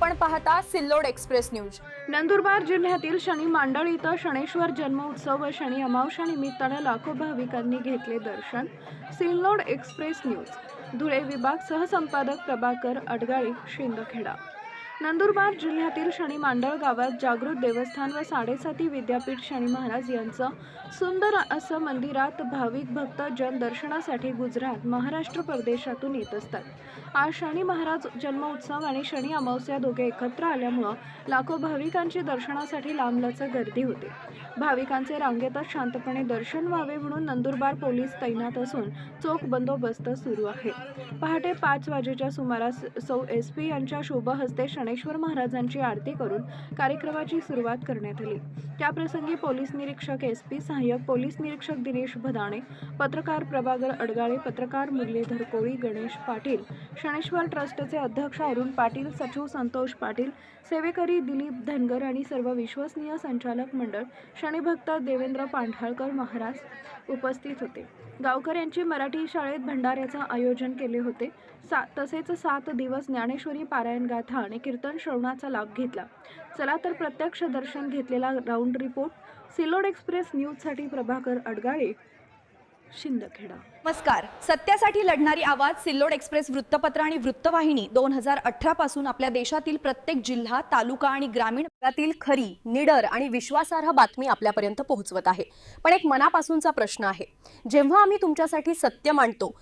आपण पाहता Sillod express news. Nandurbar जिल्ह्यातील शनी मांडळ इथं शनेश्वर जन्मोत्सव व शनी अमावस्या निमित्ताने लाखो भाविकांनी घेतले दर्शन। सिल्लोड एक्सप्रेस न्यूज धुळे विभाग सहसंपादक प्रभाकर अडगाळे शिंदखेडा। नंदुरबार जिल्ह्यातील शनी मांडळ गावात जागृत देवस्थान व 7.5 विद्यापीठ शनी महाराज यांचं सुंदर असं मंदिरात भाविक भक्त जन दर्शनासाठी गुजरात महाराष्ट्र परदेशातून येत असतात। आज शनी महाराज जन्मोत्सव आणि शनी अमावस्या दोघे एकत्र आल्यामुळे लाखो भाविकांची दर्शनासाठी लांबलचक गर्दी होते। भाविकांचे रांगेतच शांतपणे दर्शन व्हावे म्हणून नंदुरबार पोलीस तैनात असून चोख बंदोबस्त सुरू आहे। पहाटे 5 वाजेच्या सुमारास सौ SP यांच्या शुभ हस्ते शनेश्वर महाराजांची आरती करून कार्यक्रमाची सुरुवात करण्यात आली। त्याप्रसंगी पोलीस निरीक्षक SP, सहाय्यक पोलीस निरीक्षक दिनेश भदाणे, पत्रकार प्रभाकर अडगाळे, पत्रकार मुरलीधर कोळी, गणेश पाटील, शनेश्वर ट्रस्टचे अध्यक्ष अरुण पाटील, सचिव संतोष पाटील, सेवेकरी दिलीप धनगर आणि सर्व विश्वसनीय संचालक मंडळ शनीभक्त देवेंद्र पांढाळकर महाराज उपस्थित होते। गावकऱ्यांची मराठी शाळेत भंडाऱ्याचं आयोजन केले होते। तसेच 7 दिवस ज्ञानेश्वरी पारायण गाथा आणि कीर्तन श्रवणाचा लाभ घेतला। चला तर प्रत्यक्ष दर्शन घेतलेला राऊंड रिपोर्ट सिल्लोड एक्सप्रेस न्यूजसाठी प्रभाकर अडगाळे शिंदखेडा। नमस्कार, सत्यासाठी लढणारी आवाज सिल्लोड एक्सप्रेस वृत्तपत्र आणि वृत्तवाहिनी 2018 पासून आपल्या देशातील प्रत्येक जिल्हा, तालुका आणि ग्रामीण भागातील खरी, निडर आणि विश्वासार्ह बातमी आपल्यापर्यंत पोहोचवत आहे। पण एक मनापासूनचा प्रश्न आहे, जेव्हा आम्ही तुमच्यासाठी सत्य मांडतो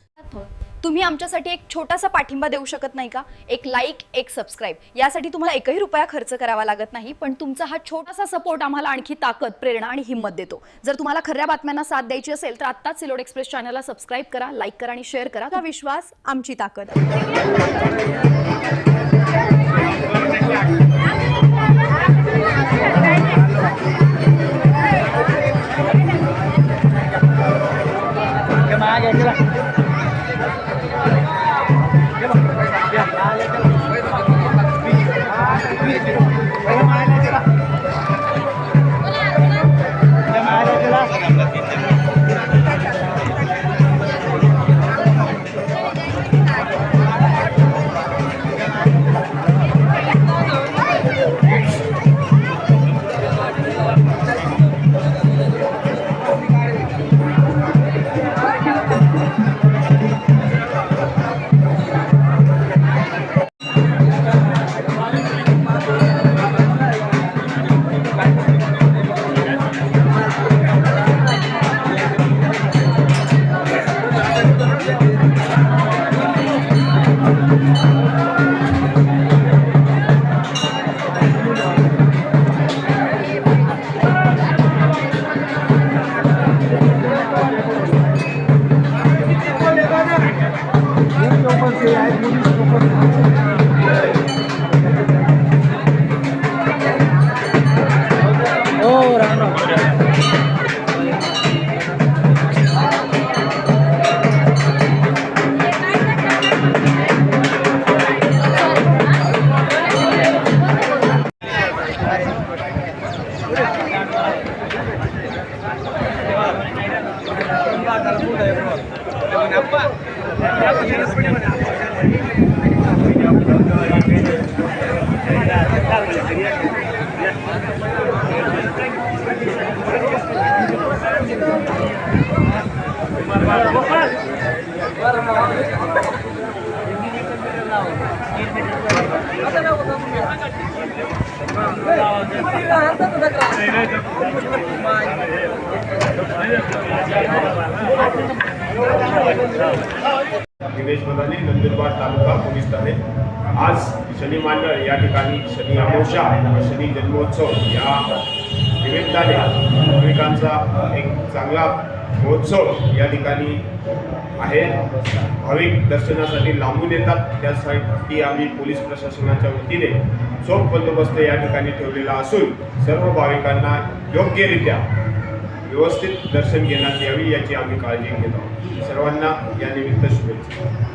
तुम्ही आमच्यासाठी एक छोटासा पाठिंबा देऊ शकत नाही का? एक लाईक, एक सबस्क्राइब, यासाठी तुम्हाला एकही रुपया खर्च करावा लागत नाही, पण तुमचा हा छोटासा सपोर्ट आम्हाला आणखी ताकद, प्रेरणा आणि हिंमत देतो। जर तुम्हाला खऱ्या बातम्यांना साथ द्यायची असेल तर आत्ताच सिल्लोड एक्सप्रेस चॅनलला सबस्क्राइब करा, लाईक करा आणि शेअर करा। हा विश्वास आमची ताकद दिनेश भदाणे, नंदुरबार तालुका पोलीस ठाणे। आज शनी मांडळ या ठिकाणी शनी अमावस्या व शनी जन्मोत्सव या निमित्ताने भाविकांचा एक चांगला महोत्सव या ठिकाणी आहे। भाविक दर्शनासाठी लांबून येतात, त्यासाठी आम्ही पोलीस प्रशासनाच्या वतीने चोख बंदोबस्त या ठिकाणी ठेवलेला असून सर्व भाविकांना योग्यरित्या व्यवस्थित दर्शन घेण्यात यावी याची आम्ही काळजी घेत आहोत। सर्वांना या निमित्त शुभेच्छा।